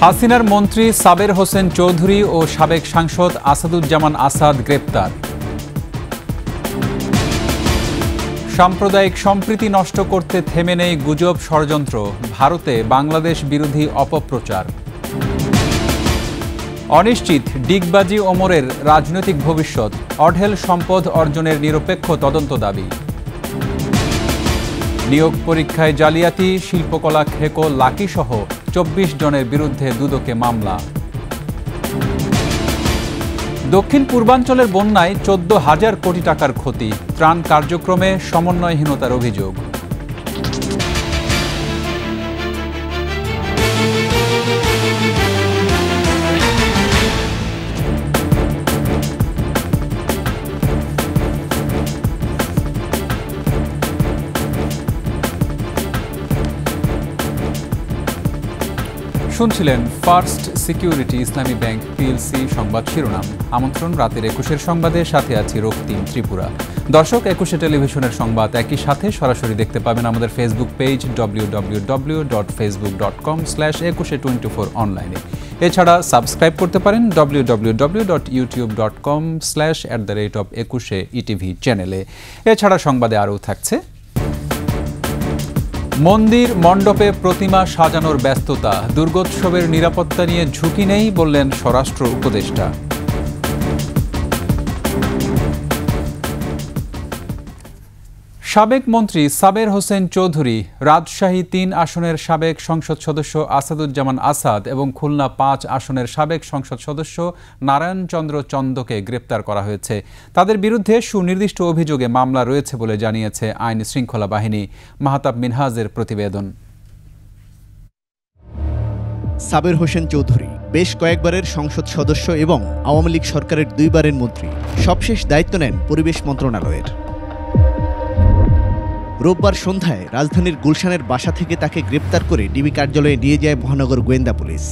হাসিনার মন্ত্রী সাবের হোসেন চৌধুরী ও সাবেক সাংসদ আসাদুজ্জামান আসাদ গ্রেপ্তার। সাম্প্রদায়িক সম্প্রীতি নষ্ট করতে থেমে নেই গুজব ষড়যন্ত্র, ভারতে বাংলাদেশ বিরোধী অপপ্রচার। অনিশ্চিত ডিগবাজি ওমরের রাজনৈতিক ভবিষ্যৎ, অঢেল সম্পদ অর্জনের নিরপেক্ষ তদন্ত দাবি। নিয়োগ পরীক্ষায় জালিয়াতি, শিল্পকলা খেকো লাকি সহ ২৪ জনের বিরুদ্ধে দুদকে মামলা। দক্ষিণ পূর্বাঞ্চলের বন্যায় ১৪,০০০ কোটি টাকার ক্ষতি, ত্রাণ কার্যক্রমে সমন্বয়হীনতার অভিযোগ। শুনছিলেন ফার্স্ট সিকিউরিটি ইসলামী ব্যাংক পিএলসি সংবাদ শিরোনাম। আমন্ত্রণ রাতের ২১-এর সংবাদে, সাথে আছি রক্তিম ত্রিপুরা। দর্শক, ২১ টেলিভিশনের সংবাদ একই সাথে সরাসরি দেখতে পাবেন আমাদের ফেসবুক পেজ www.facebook.com/2124 অনলাইনে। এছাড়া সাবস্ক্রাইব করতে পারেন www.youtube.com/@21 চ্যানেলে। এছাড়া সংবাদে আরও থাকছে: মন্দির মণ্ডপে প্রতিমা সাজানোর ব্যস্ততা, দুর্গোৎসবের নিরাপত্তা নিয়ে ঝুঁকি নেই বললেন স্বরাষ্ট্র উপদেষ্টা। সাবেক মন্ত্রী সাবের হোসেন চৌধুরী, রাজশাহী ৩ আসনের সাবেক সংসদ সদস্য আসাদুজ্জামান আসাদ এবং খুলনা ৫ আসনের সাবেক সংসদ সদস্য নারায়ণ চন্দ্র চন্দকে গ্রেপ্তার করা হয়েছে। তাদের বিরুদ্ধে সুনির্দিষ্ট অভিযোগে মামলা রয়েছে বলে জানিয়েছে আইন শৃঙ্খলা বাহিনী। মাহতাব মিনহাজের প্রতিবেদন। সাবের হোসেন চৌধুরী বেশ কয়েকবারের সংসদ সদস্য এবং আওয়ামী লীগ সরকারের ২ বারের মন্ত্রী। সবশেষ দায়িত্ব নেন পরিবেশ মন্ত্রণালয়ের। রোববার সন্ধ্যায় রাজধানীর গুলশানের বাসা থেকে তাকে গ্রেপ্তার করে ডিবি কার্যালয়ে নিয়ে যায় মহানগর গোয়েন্দা পুলিশ।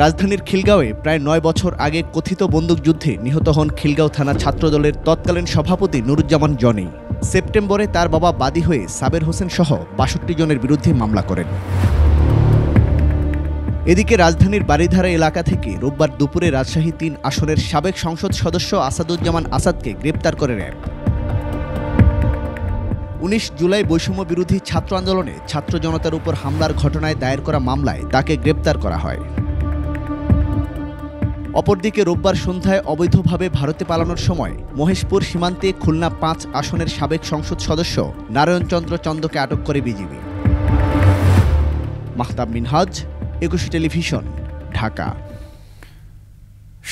রাজধানীর খিলগাঁওয়ে প্রায় ৯ বছর আগে কথিত বন্দুকযুদ্ধে নিহত হন খিলগাঁও থানা ছাত্রদলের তৎকালীন সভাপতি নুরুজ্জামান জনি। সেপ্টেম্বরে তার বাবা বাদী হয়ে সাবের হোসেন সহ ৬২ জনের বিরুদ্ধে মামলা করেন। এদিকে রাজধানীর বারিধারা এলাকা থেকে রোববার দুপুরে রাজশাহী ৩ আসনের সাবেক সংসদ সদস্য আসাদুজ্জামান আসাদকে গ্রেপ্তার করে র্যাব। ১৯ জুলাই বৈষম্য বিরোধী ছাত্র আন্দোলনে ছাত্র জনতার উপর হামলার ঘটনায় দায়ের করা মামলায় তাকে গ্রেপ্তার করা হয়। অপরদিকে রোববার সন্ধ্যায় অবৈধভাবে ভারতে পালানোর সময় মহেশপুর সীমান্তে খুলনা ৫ আসনের সাবেক সংসদ সদস্য নারায়ণ চন্দ্র চন্দকে আটক করে বিজিবি। মাহতাব মিনহাজ, ২১ টেলিভিশন, ঢাকা।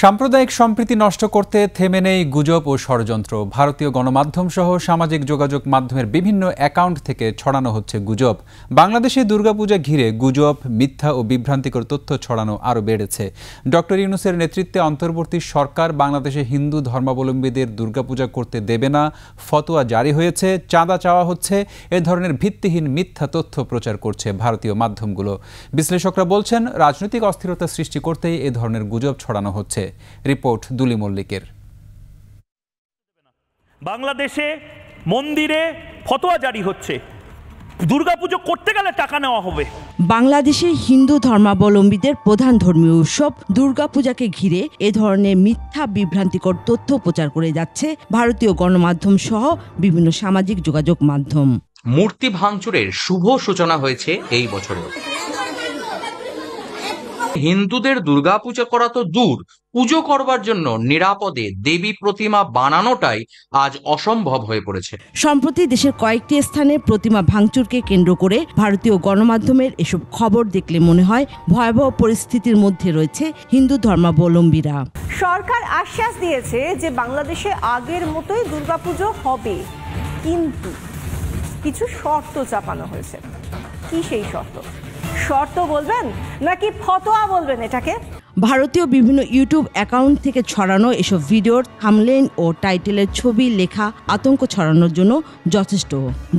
সাম্প্রদায়িক সম্প্রীতি নষ্ট করতে থেমে নেই গুজব ও ষড়যন্ত্র। ভারতীয় গণমাধ্যম সহ সামাজিক যোগাযোগ মাধ্যমের বিভিন্ন অ্যাকাউন্ট থেকে ছড়ানো হচ্ছে গুজব। বাংলাদেশে দুর্গাপূজা ঘিরে গুজব, মিথ্যা ও বিভ্রান্তিকর তথ্য ছড়ানো আরও বেড়েছে। ডক্টর ইউনূসের নেতৃত্বে অন্তর্বর্তী সরকার বাংলাদেশে হিন্দু ধর্মাবলম্বীদের দুর্গাপূজা করতে দেবে না, ফতোয়া জারি হয়েছে, চাঁদা চাওয়া হচ্ছে, এ ধরনের ভিত্তিহীন মিথ্যা তথ্য প্রচার করছে ভারতীয় মাধ্যমগুলো। বিশ্লেষকরা বলছেন, রাজনৈতিক অস্থিরতা সৃষ্টি করতেই এ ধরনের গুজব ছড়ানো হচ্ছে। রিপোর্ট দুলি মল্লিকের। বাংলাদেশে মন্দিরে ফতোয়া জারি হচ্ছে, দুর্গাপুজো করতে গেলে টাকা নেওয়া হবে। বাংলাদেশে হিন্দু ধর্মাবলম্বীদের প্রধান ধর্মীয় উৎসব দুর্গাপূজাকে ঘিরে এ ধরনের মিথ্যা বিভ্রান্তিকর তথ্য প্রচার করে যাচ্ছে ভারতীয় গণমাধ্যম সহ বিভিন্ন সামাজিক যোগাযোগ মাধ্যম। মূর্তি ভাঙচুরের শুভ সূচনা হয়েছে এই বছরে। হিন্দুদের দুর্গাপূজা করা তো দূর, পুজো করবার জন্য নিরাপদে দেবী প্রতিমা বানানোটাই আজ অসম্ভব হয়ে পড়েছে। সম্প্রতি দেশের কয়েকটি স্থানে প্রতিমা ভাঙচুরকে কেন্দ্র করে ভারতীয় গণমাধ্যমের এসব খবর দেখলে মনে হয় ভয়াবহ পরিস্থিতির মধ্যে রয়েছে হিন্দু ধর্মাবলম্বীরা। সরকার আশ্বাস দিয়েছে যে বাংলাদেশে আগের মতোই দুর্গাপুজো হবে, কিন্তু কিছু শর্ত চাপানো হয়েছে। কি সেই শর্ত? শর্ত বলবেন নাকি ফতোয়া বলবেন এটাকে? ভারতীয় বিভিন্ন ইউটিউব অ্যাকাউন্ট থেকে ছড়ানো এসব ভিডিওর থাম্বনেইল ও টাইটেলের ছবি লেখা আতঙ্ক ছড়ানোর জন্য যথেষ্ট,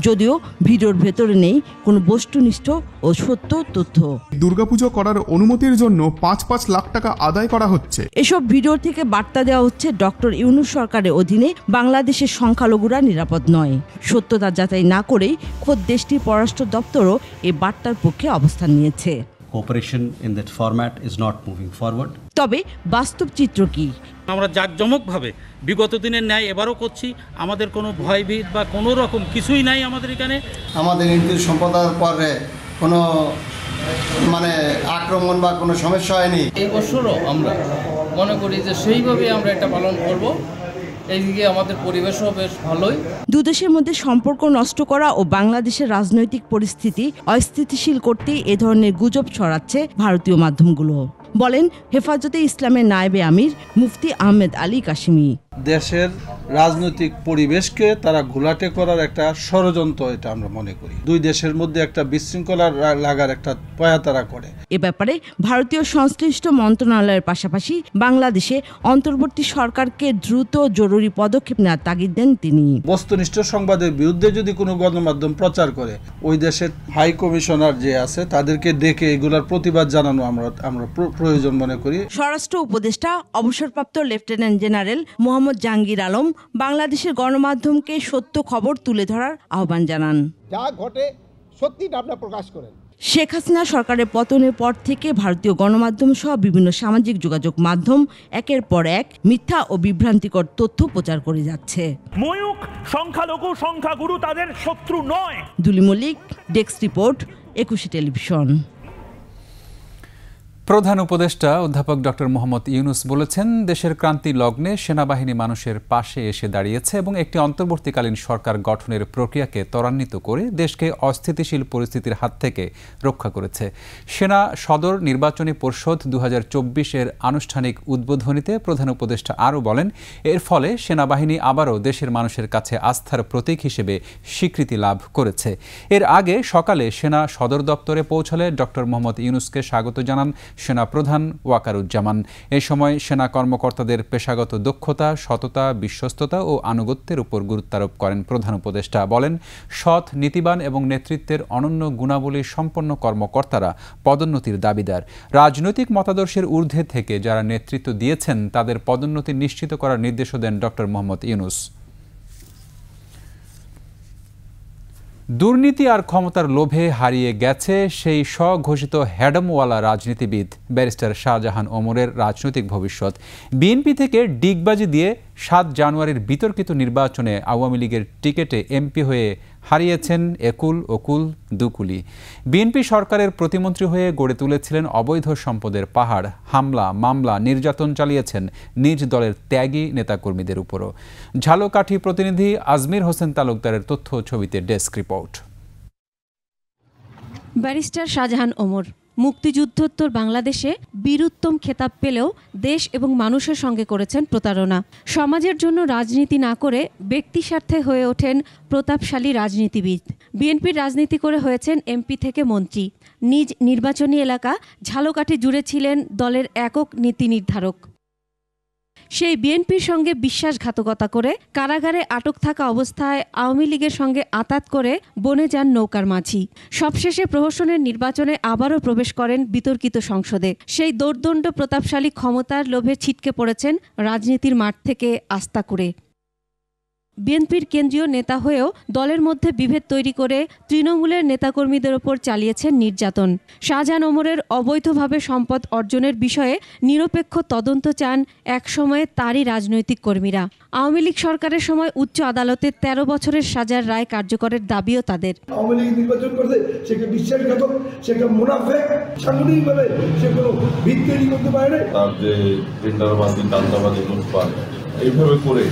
যদিও ভিডিওর ভেতরে নেই কোনো বস্তুনিষ্ঠ ও সত্য তথ্য। দুর্গাপুজো করার অনুমতির জন্য ৫ লাখ টাকা আদায় করা হচ্ছে। এসব ভিডিও থেকে বার্তা দেওয়া হচ্ছে ডক্টর ইউনূস সরকারের অধীনে বাংলাদেশের সংখ্যালঘুরা নিরাপদ নয়। সত্যতা যাচাই না করেই খোদ দেশটির পররাষ্ট্র দপ্তরও এ বার্তার পক্ষে অবস্থান নিয়েছে। cooperation in that format is not moving forward. তবে বাস্তব চিত্র কি? আমরা জাঁকজমকভাবে বিগত দিনের ন্যায় এবারও করছি। আমাদের কোনো ভয়ভীত বা কোনো রকম কিছুই নাই আমাদের এখানে। আমাদের হিন্দু সম্প্রদায়ের পরে কোনো আক্রমণ বা কোনো সমস্যা হয়নি। এই বছরও আমরা মনে করি যে সেইভাবে আমরা এটা পালন করব। এইদিকে আমাদের পরিবেশও বেশ ভালোই। দুদেশের মধ্যে সম্পর্ক নষ্ট করা ও বাংলাদেশের রাজনৈতিক পরিস্থিতি অস্থিতিশীল করতে এ ধরনের গুজব ছড়াচ্ছে ভারতীয় মাধ্যমগুলো, বলেন হেফাজতে ইসলামের নায়েবে আমির মুফতি আহমেদ আলী কাশিমি। দেশের রাজনৈতিক পরিবেশকে তারা ঘোলাটে করার একটা ষড়যন্ত্র এটা আমরা মনে করি। দুই দেশের মধ্যে একটা বিশৃঙ্খলা লাগার একটা প্রয়াস তারা করে। এ ব্যাপারে ভারতীয় সংশ্লিষ্ট মন্ত্রণালয়ের পাশাপাশি বাংলাদেশে অন্তর্বর্তী সরকারকে দ্রুত জরুরি পদক্ষেপ নেওয়ার তাগিদ দেন তিনি। বস্তুনিষ্ঠ সংবাদের বিরুদ্ধে যদি কোনো গণমাধ্যম প্রচার করে, ওই দেশের হাই কমিশনার যে আছে তাদেরকে ডেকে এগুলার প্রতিবাদ জানানো আমরা প্রয়োজন মনে করি। স্বরাষ্ট্র উপদেষ্টা অবসরপ্রাপ্ত লেফটেন্যান্ট জেনারেল মোহাম্মদ জাহাঙ্গীর আলম বাংলাদেশের গণমাধ্যমকে সত্য খবর তুলে ধরার আহ্বান জানান। যা ঘটে সত্যিটা আপনারা প্রকাশ করেন। শেখ হাসিনা সরকারের পতনের পর থেকে ভারতীয় গণমাধ্যম সহ বিভিন্ন সামাজিক যোগাযোগ মাধ্যম একের পর এক মিথ্যা ও বিভ্রান্তিকর তথ্য প্রচার করে যাচ্ছে। ময়ূখ সংখ্যালঘু সংখ্যাগুরু তাদের শত্রু নয়। দুলি মল্লিক, ডেস্ক রিপোর্ট, 21 টেলিভিশন। প্রধান উপদেষ্টা অধ্যাপক ডক্টর মোহাম্মদ ইউনুস বলেছেন, দেশের ক্রান্তি লগ্নে সেনাবাহিনী মানুষের পাশে এসে দাঁড়িয়েছে এবং একটি অন্তর্বর্তীকালীন সরকার গঠনের প্রক্রিয়াকে ত্বরান্বিত করে দেশকে অস্থিতিশীল পরিস্থিতির হাত থেকে রক্ষা করেছে। সেনা সদর নির্বাচনী পরিষদ 2024-এর আনুষ্ঠানিক উদ্বোধনীতে প্রধান উপদেষ্টা আরও বলেন, এর ফলে সেনাবাহিনী আবারও দেশের মানুষের কাছে আস্থার প্রতীক হিসেবে স্বীকৃতি লাভ করেছে। এর আগে সকালে সেনা সদর দপ্তরে পৌঁছালে ডক্টর মোহাম্মদ ইউনুসকে স্বাগত জানান সেনা প্রধান ওয়াকারুজ্জামান। এই সময় সেনা কর্মকর্তাদের পেশাগত দক্ষতা, সততা, বিশ্বস্ততা ও আনুগত্যের উপর গুরুত্বারোপ করেন প্রধান উপদেষ্টা। বলেন, সৎ, নীতিবান এবং নেতৃত্বের অনন্য গুণাবলী সম্পন্ন কর্মকর্তারা পদোন্নতির দাবিদার। রাজনৈতিক মতাদর্শের ঊর্ধ্বে থেকে যারা নেতৃত্ব দিয়েছেন তাদের পদোন্নতি নিশ্চিত করার নির্দেশও দেন ডক্টর মোহাম্মদ ইউনুস। দুর্নীতি আর ক্ষমতার লোভে হারিয়ে গেছে সেই স্বঘোষিত হ্যাডমওয়ালা রাজনীতিবিদ ব্যারিস্টার শাহজাহান ওমরের রাজনৈতিক ভবিষ্যৎ। বিএনপি থেকে ডিগবাজি দিয়ে 7 জানুয়ারির বিতর্কিত নির্বাচনে আওয়ামী লীগের টিকেটে এমপি হয়ে হারিয়েছেন একুল ওকুল দুকুলি। বিএনপি সরকারের প্রতিমন্ত্রী হয়ে গড়ে তুলেছিলেন অবৈধ সম্পদের পাহাড়। হামলা, মামলা, নির্যাতন চালিয়েছেন নিজ দলের ত্যাগী নেতাকর্মীদের উপরও। ঝালকাঠি প্রতিনিধি আজমির হোসেন তালুকদারের তথ্য ছবিতে desk report. Barrister Shahjahan Omar মুক্তিযুদ্ধোত্তর বাংলাদেশে বীরুত্তম খেতাব পেলেও দেশ এবং মানুষের সঙ্গে করেছেন প্রতারণা। সমাজের জন্য রাজনীতি না করে ব্যক্তি স্বার্থে হয়ে ওঠেন প্রতাপশালী রাজনীতিবিদ। বিএনপির রাজনীতি করে হয়েছেন এমপি থেকে মন্ত্রী। নিজ নির্বাচনী এলাকা ঝালকাঠি জুড়ে ছিলেন দলের একক নীতি নির্ধারক। সেই বিএনপির সঙ্গে বিশ্বাসঘাতকতা করে কারাগারে আটক থাকা অবস্থায় আওয়ামী লীগের সঙ্গে আঁতাত করে বনে যান নৌকার মাঝি। সবশেষে প্রহসনের নির্বাচনে আবারও প্রবেশ করেন বিতর্কিত সংসদে। সেই দোর্দণ্ড প্রতাপশালী ক্ষমতার লোভে ছিটকে পড়েছেন রাজনীতির মাঠ থেকে আস্থা করে। বিএনপির কেন্দ্রীয় নেতা হয়েও দলের মধ্যে বিভেদ তৈরি করে তৃণমূলের নেতাকর্মীদের ওপর চালিয়েছেন নির্যাতন। শাহজাহান ওমরের অবৈধভাবে সম্পদ অর্জনের বিষয়ে নিরপেক্ষ তদন্ত চান একসময়ে তারই রাজনৈতিক কর্মীরা। আওয়ামী লীগ সরকারের সময় উচ্চ আদালতে 13 বছরের সাজার রায় কার্যকরের দাবিও তাদের। আওয়ামী লীগ নির্বাচন করতে সে একটা বিশ্বাসঘাতক, সে একটা মুনাফেক, সাংগঠনিকভাবে সে কোনো ভিত্তি তৈরি করতে পারে না। তার যে টেন্ডারবাজি, দান্দাবাজি, লুটপাট এইভাবে করে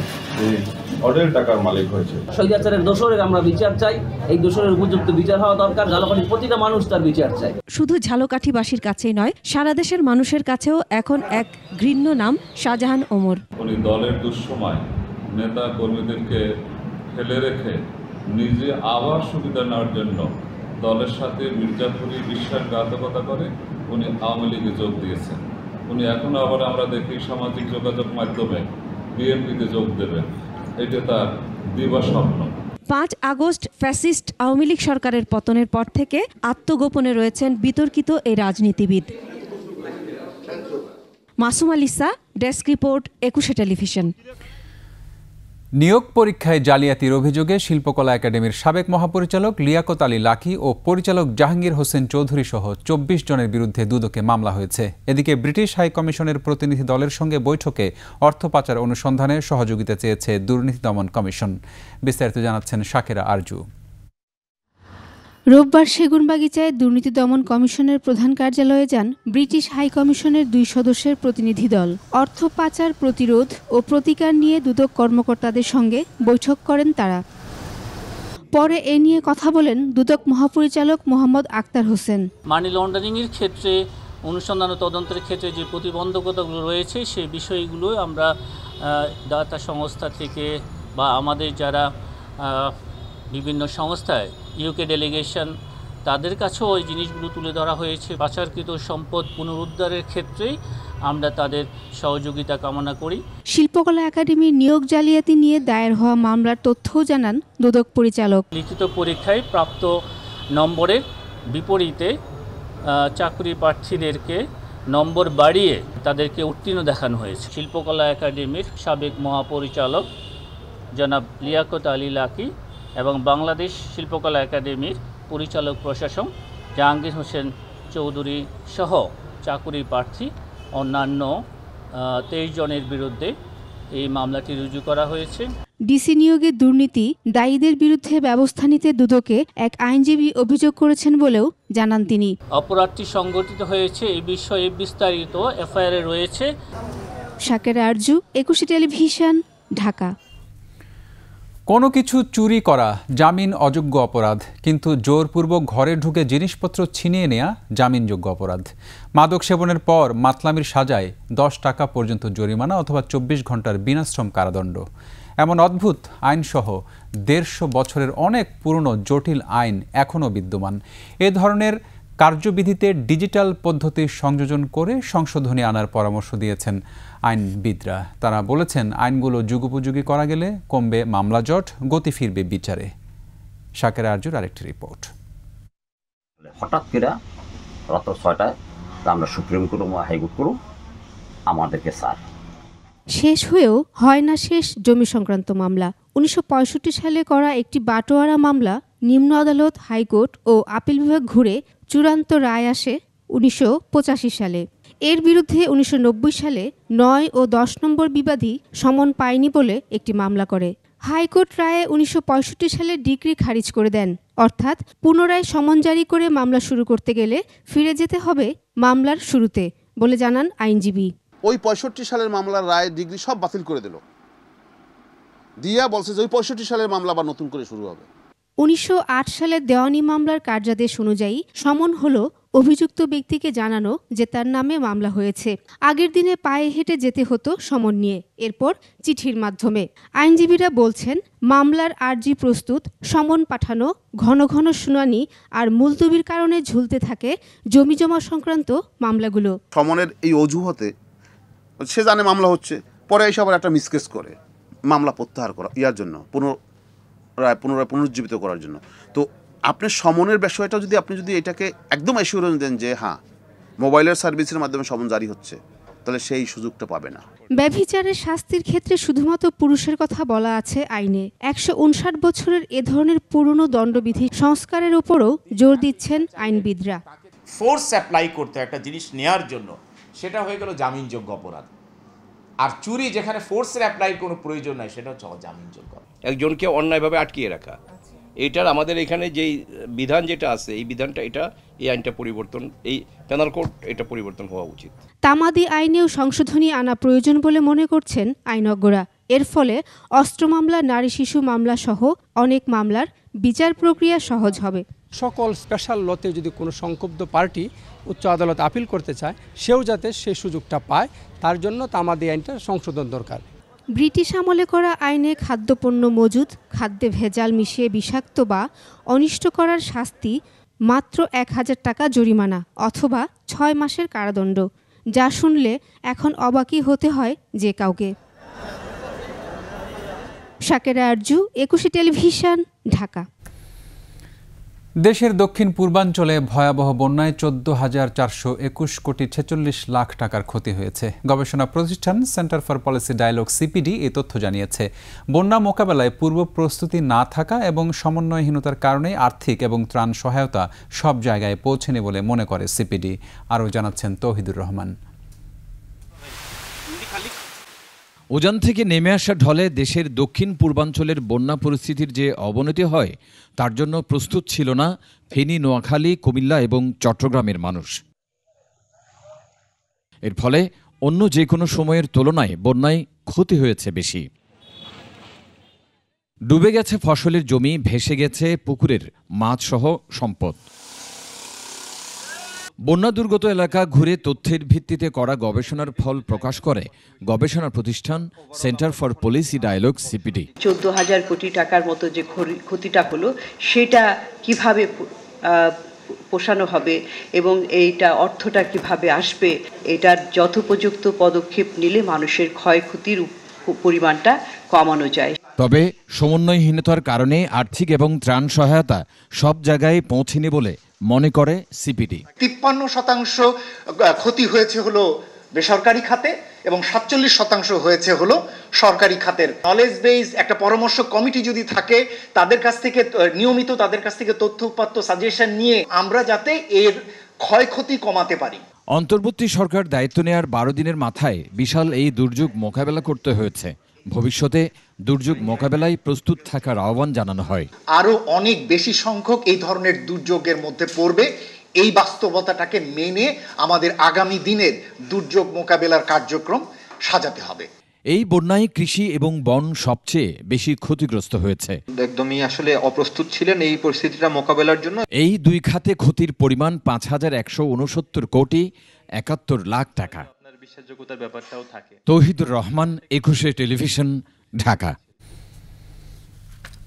অডেল টাকার মালিক হয়েছে। স্বৈরাচারের দোষরের আমরা বিচার চাই। এই দোষরের উপযুক্ত বিচার হওয়া দরকার। ঝালকাঠির প্রতিটা মানুষ তার বিচার চাই। শুধু ঝালকাঠিবাসীর কাছেই নয়, সারা দেশের মানুষের কাছেও এখন এক ঘৃণ্য নাম শাহজাহান ওমর। উনি দলের দুঃসময় নেতা কর্মীদেরকে ফেলে রেখে নিজে আবার সুবিধা নেওয়ার জন্য দলের সাথে মির্জাপুরি বিশ্বাসঘাতকতা করে উনি আওয়ামী লীগে যোগ দিয়েছেন। উনি এখন আবার আমরা দেখি সামাজিক যোগাযোগ মাধ্যমে বিএনপিতে যোগ দেবেন। এটা তার দিবা স্বপ্ন। 5 আগস্ট ফ্যাসিস্ট আওয়ামী লীগ সরকারের পতনের পর থেকে আত্মগোপনে রয়েছেন বিতর্কিত এই রাজনীতিবিদ। Masum আলিসা, desk report, 21 television. নিয়োগ পরীক্ষায় জালিয়াতির অভিযোগে শিল্পকলা একাডেমির সাবেক মহাপরিচালক লিয়াকত আলী লাকি ও পরিচালক জাহাঙ্গীর হোসেন চৌধুরী সহ ২৪ জনের বিরুদ্ধে দুদকে মামলা হয়েছে। এদিকে ব্রিটিশ হাই কমিশনের প্রতিনিধি দলের সঙ্গে বৈঠকে অর্থ পাচার অনুসন্ধানে সহযোগিতা চেয়েছে দুর্নীতি দমন কমিশন। বিস্তারিত জানাচ্ছেন শাকেরা আরজু। রোববার সেগুনবাগিচায় দুর্নীতি দমন কমিশনের প্রধান কার্যালয়ে যান ব্রিটিশ হাই কমিশনের ২ সদস্যের প্রতিনিধি দল। অর্থ পাচার প্রতিরোধ ও প্রতিকার নিয়ে দুদক কর্মকর্তাদের সঙ্গে বৈঠক করেন তারা। পরে এ নিয়ে কথা বলেন দুদক মহাপরিচালক মোহাম্মদ আক্তার হোসেন। মানি লন্ডারিংয়ের ক্ষেত্রে অনুসন্ধান ও তদন্তের ক্ষেত্রে যে প্রতিবন্ধকতাগুলো রয়েছে সেই বিষয়গুলো আমরা দাতা সংস্থা থেকে বা আমাদের যারা বিভিন্ন সংস্থায় ইউকে ডেলিগেশন তাদের কাছেও ওই জিনিসগুলো তুলে ধরা হয়েছে। পাচারকৃত সম্পদ পুনরুদ্ধারের ক্ষেত্রেই আমরা তাদের সহযোগিতা কামনা করি। শিল্পকলা একাডেমির নিয়োগ জালিয়াতি নিয়ে দায়ের হওয়া মামলার তথ্যও জানান দুদক পরিচালক। লিখিত পরীক্ষায় প্রাপ্ত নম্বরের বিপরীতে চাকরি প্রার্থীদেরকে নম্বর বাড়িয়ে তাদেরকে উত্তীর্ণ দেখানো হয়েছে। শিল্পকলা একাডেমির সাবেক মহাপরিচালক জনাব লিয়াকত আলী লাকি এবং বাংলাদেশ শিল্পকলা একাডেমির পরিচালক প্রশাসক জাহাঙ্গীর হোসেন চৌধুরী সহ চাকুরি প্রার্থী অন্যান্য ২৩ জনের বিরুদ্ধে এই মামলাটি রুজু করা হয়েছে। ডিসি নিয়োগে দুর্নীতি, দায়ীদের বিরুদ্ধে ব্যবস্থা নিতে দুদকে এক আইনজীবী অভিযোগ করেছেন বলেও জানান তিনি। অপরাধটি সংঘটিত হয়েছে এই বিষয়ে বিস্তারিত এফআইআর রয়েছে। শাকেরা আরজু, একুশে টেলিভিশন, ঢাকা। কোনো কিছু চুরি করা জামিন অযোগ্য অপরাধ, কিন্তু জোরপূর্বক ঘরে ঢুকে জিনিসপত্র ছিনিয়ে নেওয়া জামিনযোগ্য অপরাধ। মাদক সেবনের পর মাতলামির সাজায় ১০ টাকা পর্যন্ত জরিমানা অথবা ২৪ ঘন্টার বিনাশ্রম কারাদণ্ড। এমন অদ্ভুত আইনসহ ১৫০ বছরের অনেক পুরনো জটিল আইন এখনও বিদ্যমান। এ ধরনের কার্যবিধিতে ডিজিটাল পদ্ধতির সংযোজন করে সংশোধনী আনার পরামর্শ দিয়েছেন আইনবিদরা। তারা বলেছেন, আইনগুলো যুগোপযোগী করা গেলে কমবে মামলা জট, গতি ফিরবে বিচারে। শাকেরা আরজুর আরেকটি রিপোর্ট। হঠাৎ করে রাত ৬টায় আমরা সুপ্রিম কোর্ট ও হাইকোর্ট করুন আমাদেরকে স্যার শেষ হয়েও হয় না শেষ জমি সংক্রান্ত মামলা। ১৯৬৫ সালে করা একটি বাটোয়ারা মামলা নিম্ন আদালত, হাইকোর্ট ও আপিল বিভাগ ঘুরে চূড়ান্ত রায় আসে ১৯৮৫ সালে। এর বিরুদ্ধে ১৯৯০ সালে ৯ ও ১০ নম্বর বিবাদী সমন পায়নি বলে একটি মামলা করে। হাইকোর্ট রায়ে ১৯৬৫ সালে ডিক্রি খারিজ করে দেন। অর্থাৎ পুনরায় সমন জারি করে মামলা শুরু করতে গেলে ফিরে যেতে হবে মামলার শুরুতে বলে জানান আইনজীবী। ওই ৬৫ সালের মামলার রায় ডিগ্রি সব বাতিল করে দিল, দিয়া বলছে যে ওই ৬৫ সালের মামলা আবার নতুন করে শুরু হবে। ১৯০৮ সালের দেওয়ানি মামলার কার্যাদেশ অনুযায়ী সমন হলো অভিযুক্ত ব্যক্তিকে জানানো যে তার নামে মামলা হয়েছে। আগের দিনে পায়ে হেঁটে যেতে হতো সমন নিয়ে, এরপর চিঠির মাধ্যমে। আইনজীবীরা বলছেন, মামলার আর্জি প্রস্তুত, সমন পাঠানো, ঘন ঘন শুনানি আর মুলতবির কারণে ঝুলতে থাকে জমিজমা সংক্রান্ত মামলাগুলো। সমনের এই অজুহাতে সে জানে মামলা হচ্ছে, পরে এসে আবার একটা মিসকেস করে মামলা প্রত্যাহার করা ইয়ার জন্য, পুনরায় পুনরুজ্জীবিত করার জন্য। তো আপনার সমনের বিষয়টা যদি এটাকে একদম অ্যাসিওরেন্স দেন যে হ্যাঁ মোবাইলের সার্ভিসের মাধ্যমে সমন জারি হচ্ছে, তাহলে সেই সুযোগটা পাবে না। ব্যভিচারের শাস্তির ক্ষেত্রে শুধুমাত্র পুরুষের কথা বলা আছে আইনে। ১৫৯ বছরের এ ধরনের পুরনো দণ্ডবিধি সংস্কারের উপরও জোর দিচ্ছেন আইনবিদরা। ফোর্স অ্যাপ্লাই করতে একটা জিনিস নেয়ার জন্য সেটা হয়ে গেল জামিনযোগ্য অপরাধ, আর চুরি যেখানে ফোর্সের অ্যাপ্লাইয়ের কোনো প্রয়োজন নাই সেটা হচ্ছে অজামিনযোগ্য। একজনকে অন্যায়ভাবে আটকিয়ে রাখা, এটার আমাদের এখানে যেই বিধান যেটা আছে এই বিধানটা এই আইনটা পরিবর্তন, এই পেনাল কোড এটা পরিবর্তন হওয়া উচিত। তামাদি আইনেও সংশোধনী আনা প্রয়োজন বলে মনে করছেন আইনজ্ঞরা। এর ফলে অস্ত্র মামলা, নারী শিশু মামলা সহ অনেক মামলার বিচার প্রক্রিয়া সহজ হবে। সকল স্পেশাল লতে যদি কোনো সংক্ষুব্ধ পার্টি উচ্চ আদালত আপিল করতে চায়, সেও যাতে সেই সুযোগটা পায়, তার জন্য তামাদি আইনটা সংশোধন দরকার। ব্রিটিশ আমলে করা আইনে খাদ্যপণ্য মজুদ, খাদ্যে ভেজাল মিশিয়ে বিষাক্ত বা অনিষ্ট করার শাস্তি মাত্র ১,০০০ টাকা জরিমানা অথবা ৬ মাসের কারাদণ্ড, যা শুনলে এখন অবাকই হতে হয় যে কাউকে। শাকেরা আরজু, একুশে টেলিভিশন, ঢাকা। দেশের দক্ষিণ পূর্বাঞ্চলে ভয়াবহ বন্যায় 14,421 কোটি 46 লাখ টাকার ক্ষতি হয়েছে। গবেষণা প্রতিষ্ঠান centre for policy dialogue CPD এই তথ্য জানিয়েছে। বন্যা মোকাবেলায় পূর্ব প্রস্তুতি না থাকা এবং সমন্বয়হীনতার কারণে আর্থিক এবং ত্রাণ সহায়তা সব জায়গায় পৌঁছেনি বলে মনে করে সিপিডি। আরও জানাচ্ছেন তৌহিদুর রহমান। উজান থেকে নেমে আসা ঢলে দেশের দক্ষিণ পূর্বাঞ্চলের বন্যা পরিস্থিতির যে অবনতি হয় তার জন্য প্রস্তুত ছিল না ফেনী, নোয়াখালী, কুমিল্লা এবং চট্টগ্রামের মানুষ। এর ফলে অন্য যে কোনো সময়ের তুলনায় বন্যায় ক্ষতি হয়েছে বেশি। ডুবে গেছে ফসলের জমি, ভেসে গেছে পুকুরের মাছসহ সম্পদ। বন্যা দুর্গত এলাকা ঘুরে তথ্যের ভিত্তিতে করা গবেষণার ফল প্রকাশ করে গবেষণা প্রতিষ্ঠান centre for policy dialogue CPD. 14,000 কোটি টাকার মতো যে ক্ষতিটা হলো সেটা কিভাবে পোষানো হবে এবং এইটা অর্থটা কিভাবে আসবে, এটার যথোপযুক্ত পদক্ষেপ নিলে মানুষের ক্ষয়ক্ষতির পরিমাণটা কমানো যায়। তবে সমন্বয়হীনতার কারণে আর্থিক এবং ত্রাণ সহায়তা সব জায়গায় পৌঁছেনি বলে মনে করে সিপিডি। 53% ক্ষতি হয়েছে হলো বেসরকারি খাতে এবং 47% হয়েছে হলো সরকারি খাতের। নলেজ বেস একটা পরামর্শ কমিটি যদি থাকে, তাদের কাছ থেকে নিয়মিত তথ্য উপাত্ত সাজেশন নিয়ে আমরা যাতে এর ক্ষয়ক্ষতি কমাতে পারি। অন্তর্বর্তী সরকার দায়িত্ব নেওয়ার 12 দিনের মাথায় বিশাল এই দুর্যোগ মোকাবেলা করতে হয়েছে। ভবিষ্যতে দুর্যোগ মোকাবেলায় প্রস্তুত থাকার আহ্বান জানানো হয়। আরও অনেক বেশি সংখ্যক এই ধরনের দুর্যোগের মধ্যে পড়বে। এই বাস্তবতাটাকে মেনে আমাদের আগামী দিনের দুর্যোগ মোকাবেলার কার্যক্রম সাজাতে হবে। এই বন্যায় কৃষি এবং বন সবচেয়ে বেশি ক্ষতিগ্রস্ত হয়েছে। একদমই আসলে অপ্রস্তুত ছিলেন এই পরিস্থিতিটা মোকাবেলার জন্য। এই দুই খাতে ক্ষতির পরিমাণ 5,169 কোটি 71 লাখ টাকা। বিশ্বাসযোগ্যতার ব্যাপারটাও থাকে। তৌহিদুর রহমান, 21 টেলিভিশন, ঢাকা।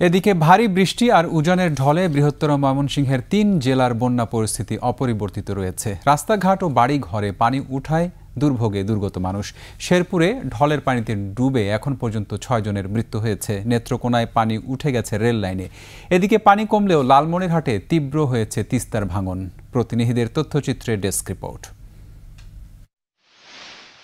এদিকে ভারী বৃষ্টি আর উজানের ঢলে বৃহত্তর ময়মনসিংহের 3 জেলার বন্যা পরিস্থিতি অপরিবর্তিত রয়েছে। রাস্তাঘাট ও বাড়ি ঘরে পানি উঠায় দুর্ভোগে দুর্গত মানুষ। শেরপুরে ঢলের পানিতে ডুবে এখন পর্যন্ত 6 জনের মৃত্যু হয়েছে। নেত্রকোনায় পানি উঠে গেছে রেল লাইনে। এদিকে পানি কমলেও লালমনিরহাটে তীব্র হয়েছে তিস্তার ভাঙন। প্রতিনিধিদের তথ্যচিত্রে ডেস্ক রিপোর্ট।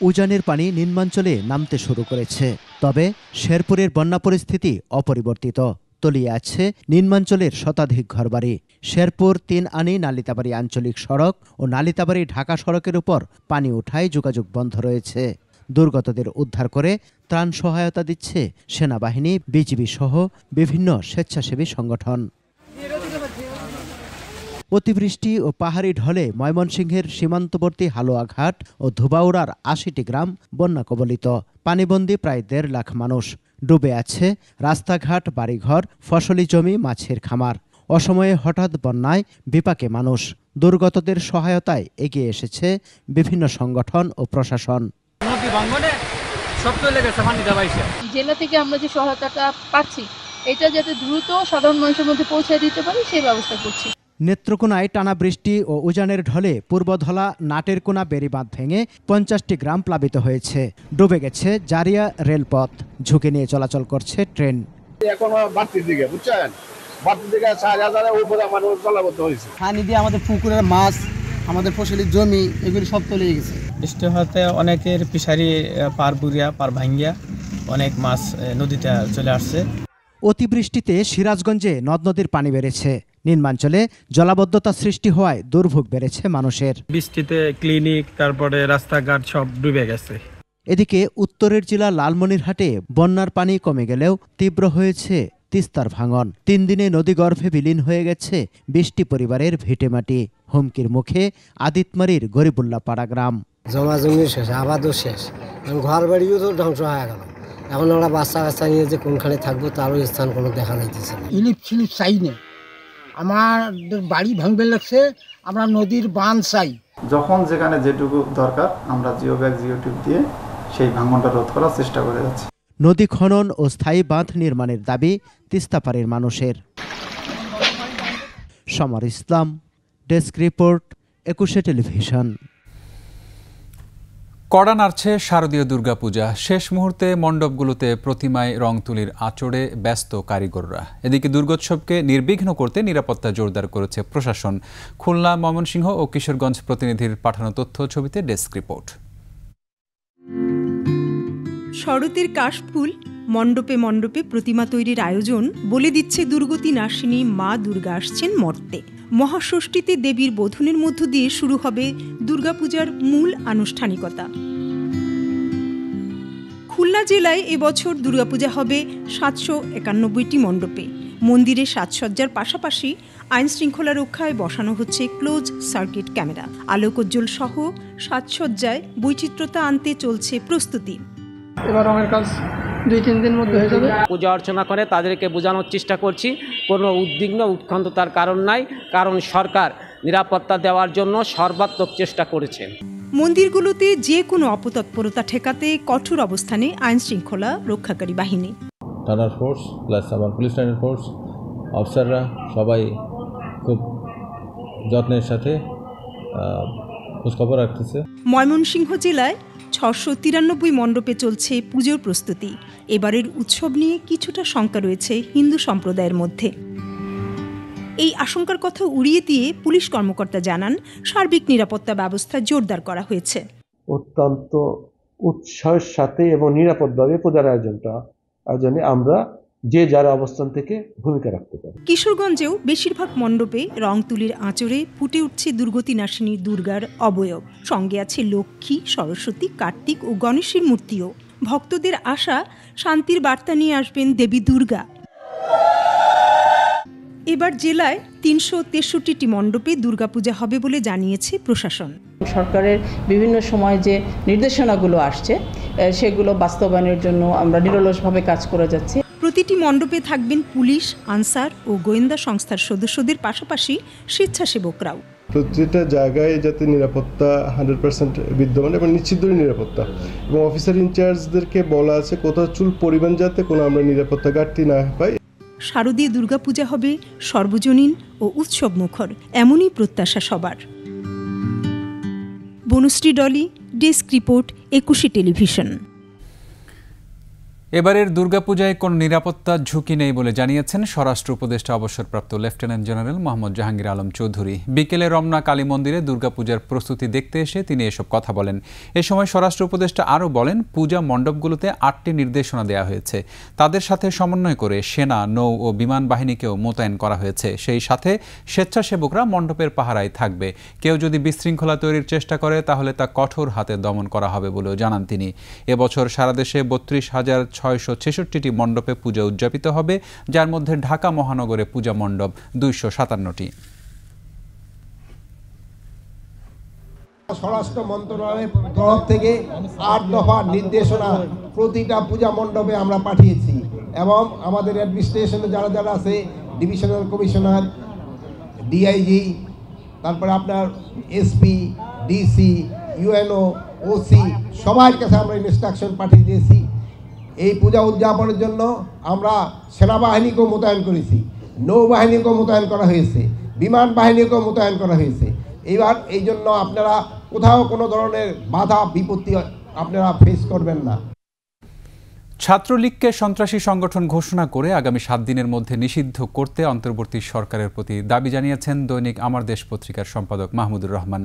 উজানের পানি নিম্নাঞ্চলে নামতে শুরু করেছে, তবে শেরপুরের বন্যা পরিস্থিতি অপরিবর্তিত। তলিয়ে আছে নিম্নাঞ্চলের শতাধিক ঘরবাড়ি। শেরপুর 3 আনি নালিতাবাড়ি আঞ্চলিক সড়ক ও নালিতাবাড়ি ঢাকা সড়কের উপর পানি উঠায় যোগাযোগ বন্ধ রয়েছে। দুর্গতদের উদ্ধার করে ত্রাণ সহায়তা দিচ্ছে সেনাবাহিনী, বিজিবি সহ বিভিন্ন স্বেচ্ছাসেবী সংগঠন। অতিবৃষ্টি ও পাহাড়ি ঢলে ময়মনসিংহের সীমান্তবর্তী হালুয়াঘাট ও ধুবাউড়ার 80টি গ্রাম বন্যা কবলিত। পানিবন্দী প্রায় 1.5 লাখ মানুষ। ডুবে আছে রাস্তাঘাট, বাড়িঘর, ফসলি জমি, মাছের খামার। অসময়ে হঠাৎ বন্যায় বিপাকে মানুষ। দুর্গতদের সহায়তায় এগিয়ে এসেছে বিভিন্ন সংগঠন ও প্রশাসন। জেলা থেকে আমরা যে সহায়তাটা পাচ্ছি এটা যাতে দ্রুত সাধারণ মানুষের মধ্যে পৌঁছে দিতে পারি সেই ব্যবস্থা করছি। নেত্রকোনায় টানা বৃষ্টি ও উজানের ঢলে পূর্বধলা নাটেরকোনা বেড়িবাঁধ ভেঙে 50টি গ্রাম প্লাবিত হয়েছে। ডুবে গেছে জারিয়া রেলপথ। ঝুঁকি নিয়ে চলাচল করছে ট্রেন। এখন বাড়তির দিকে বুঝছেন, বাড়তির দিকে 4,000 উপরে মানুষ জলাবদ্ধ হয়েছে। পানি দিয়ে আমাদের পুকুরের মাছ, আমাদের ফসলি জমি এগুলি সব তলিয়ে গেছে। বৃষ্টি হতে অনেকের ফিশারি পার বুড়িয়া, পার ভাঙ্গিয়া অনেক মাছ নদীতে চলে আসছে। অতিবৃষ্টিতে সিরাজগঞ্জে নদ নদীর পানি বেড়েছে। নিম্নাঞ্চলে জলাবদ্ধতা সৃষ্টি হওয়ায় দুর্ভোগ বেড়েছে মানুষের। বৃষ্টিতে ক্লিনিক, তারপরে রাস্তাঘাট সব ডুবে গেছে। এদিকে উত্তরের জেলা লালমনিরহাটে বন্যার পানি কমে গেলেও তীব্র হয়েছে তিস্তার ভাঙন। 3 দিনে নদীগর্ভে বিলীন হয়ে গেছে 20টি পরিবারের ভিটেমাটি। হুমকির মুখে আদিতমারির গরিবুল্লাহ পাড়া গ্রাম। জমা জমি শেষ, আবাদও শেষ, ঘর বাড়িও তো ধ্বংস হয়ে গেল। এখন আমরা বাচ্চা কাচ্চা নিয়ে যে কোনখানে থাকবো তারও স্থান কোনো দেখা যাইতেছে না। ইলিপ ছিলিপ চাই না, আমাদের বাড়ি ভাঙবে লাগছে, আমরা নদীর বাঁধ চাই। যখন যেখানে যেটুকু দরকার আমরা জিও ব্যাগ জিও টিউব দিয়ে সেই ভাঙনটা রোধ করার চেষ্টা করে যাচ্ছি। নদী খনন ও স্থায়ী বাঁধ নির্মাণের দাবি তিস্তাপাড়ের মানুষের। সমর ইসলাম, ডেস্ক রিপোর্ট, 21 টেলিভিশন। কড়া নাড়ছে শারদীয় দুর্গাপূজা। শেষ মুহূর্তে মণ্ডপগুলোতে প্রতিমায় রং তুলির আঁচড়ে ব্যস্ত কারিগররা। এদিকে দুর্গোৎসবকে নির্বিঘ্ন করতে নিরাপত্তা জোরদার করেছে প্রশাসন। খুলনা, ময়মনসিংহ ও কিশোরগঞ্জ প্রতিনিধির পাঠানো তথ্য ছবিতে ডেস্ক রিপোর্ট। শরতের কাশফুল, মণ্ডপে মণ্ডপে প্রতিমা তৈরির আয়োজন বলে দিচ্ছে দুর্গতি নাশিনী মা দুর্গা আসছেন মর্তে। মহাষষ্ঠীতে দেবীর বোধনের মধ্য দিয়ে শুরু হবে দুর্গাপূজার মূল আনুষ্ঠানিকতা। খুলনা জেলায় এবছর দুর্গাপূজা হবে 791টি মণ্ডপে। মন্দিরে সাজসজ্জার পাশাপাশি আইন শৃঙ্খলা রক্ষায় বসানো হচ্ছে ক্লোজ সার্কিট ক্যামেরা। আলোকোজ্জ্বল সহ সাজসজ্জায় বৈচিত্র্যতা আনতে চলছে প্রস্তুতি। এবার রঙের কাজ 2-3 দিন মধ্যে হয়ে যাবে। পূজা অর্চনা করে তাদেরকে বোঝানোর চেষ্টা করছি, কোনো উদ্বিগ্ন উৎকণ্ঠতার কারণ নাই, কারণ সরকার নিরাপত্তা দেওয়ার জন্য সর্বাত্মক চেষ্টা করেছে। মন্দিরগুলোতে যে কোনো অপতৎপরতা ঠেকাতে কঠোর অবস্থানে আইন শৃঙ্খলা রক্ষাকারী বাহিনী। থানার ফোর্স প্লাস আমার পুলিশ লাইনের ফোর্স অফিসাররা সবাই খুব যত্নের সাথে খোঁজখবর রাখতেছে। ময়মনসিংহ জেলায় 693 মণ্ডপে চলছে পুজোর প্রস্তুতি। এবারের উৎসব নিয়ে কিছুটা শঙ্কা রয়েছে হিন্দু সম্প্রদায়ের মধ্যে। এই আশঙ্কার কথা উড়িয়ে দিয়ে পুলিশ কর্মকর্তা জানান, সার্বিক নিরাপত্তা ব্যবস্থা জোরদার করা হয়েছে। অত্যন্ত উৎসাহের সাথে এবং নিরাপদভাবে পূজার আয়োজনে আমরা যে যার অবস্থান থেকে ভূমিকা রাখতে পারি। কিশোরগঞ্জেও বেশিরভাগ মণ্ডপে রং তুলির আঁচড়ে ফুটে উঠছে দুর্গতি নাশিনী দুর্গার অবয়ব। সঙ্গে আছে লক্ষ্মী, সরস্বতী, কার্তিক ও গণেশের মূর্তিও। ভক্তদের আশা, শান্তির বার্তা নিয়ে আসবেন দেবী দুর্গা। এবার জেলায় 363টি মণ্ডপে দুর্গাপূজা হবে বলে জানিয়েছে প্রশাসন। সরকারের বিভিন্ন সময় যে নির্দেশনাগুলো আসছে সেগুলো বাস্তবায়নের জন্য আমরা নিরলসভাবে কাজ করে যাচ্ছি। প্রতিটি মণ্ডপে থাকবেন পুলিশ, আনসার ও গোয়েন্দা সংস্থার সদস্যদের পাশাপাশি স্বেচ্ছাসেবকরাও। প্রতিটা জায়গায় যাতে নিরাপত্তা 100% বিদ্যমান এবং নিশ্চিত নিরাপত্তা, এবং অফিসার ইনচার্জদেরকে বলা আছে কোথাও চুল পরিমাণ যাতে কোনো আমরা নিরাপত্তা ঘাটতি না পাই। শারদীয় দুর্গাপূজা হবে সর্বজনীন ও উৎসব মুখর, এমনই প্রত্যাশা সবার। Banushree Dolly, desk report, 21 television. এবারের দুর্গাপূজায় কোনো নিরাপত্তা ঝুঁকি নেই বলে জানিয়েছেন স্বরাষ্ট্র উপদেষ্টা অবসরপ্রাপ্ত লেফটেন্যান্ট জেনারেল মোহাম্মদ জাহাঙ্গীর আলম চৌধুরী। বিকেলে রমনা কালী মন্দিরে দুর্গাপূজার প্রস্তুতি দেখতে এসে তিনি এসব কথা বলেন। এ সময় স্বরাষ্ট্র উপদেষ্টা আরও বলেন, পূজা মণ্ডপগুলোতে 8টি নির্দেশনা দেওয়া হয়েছে। তাদের সাথে সমন্বয় করে সেনা, নৌ ও বিমান বাহিনীকেও মোতায়েন করা হয়েছে। সেই সাথে স্বেচ্ছাসেবকরা মণ্ডপের পাহারায় থাকবে। কেউ যদি বিশৃঙ্খলা তৈরির চেষ্টা করে তাহলে তা কঠোর হাতে দমন করা হবে বলেও জানান তিনি। এবছর সারা দেশে 32,666টি মণ্ডপে পূজা উদযাপিত হবে, যার মধ্যে ঢাকা মহানগরে পূজা মণ্ডপ 257টি। স্বরাষ্ট্র মন্ত্রণালয়ের তরফ থেকে 8 দফা নির্দেশনা প্রতিটা পূজা মণ্ডপে আমরা পাঠিয়েছি, এবং আমাদের অ্যাডমিনিস্ট্রেশনে যারা যারা আছে, ডিভিশনাল কমিশনার, ডিআইজি, তারপরে আপনার এসপি, ডিসি, ইউএনও, ওসি, সবার কাছে আমরা ইনস্ট্রাকশন পাঠিয়ে দিয়েছি। এই পূজা উদযাপনের জন্য আমরা সেনাবাহিনীকেও মোতায়েন করেছি, নৌবাহিনীকেও মোতায়েন করা হয়েছে, বিমান বাহিনীকেও মোতায়েন করা হয়েছে। এবার এই জন্য আপনারা কোথাও কোনো ধরনের বাধা বিপত্তি আপনারা ফেস করবেন না। ছাত্রলীগকে সন্ত্রাসী সংগঠন ঘোষণা করে আগামী 7 দিনের মধ্যে নিষিদ্ধ করতে অন্তর্বর্তী সরকারের প্রতি দাবি জানিয়েছেন দৈনিক আমার দেশ পত্রিকার সম্পাদক মাহমুদুর রহমান।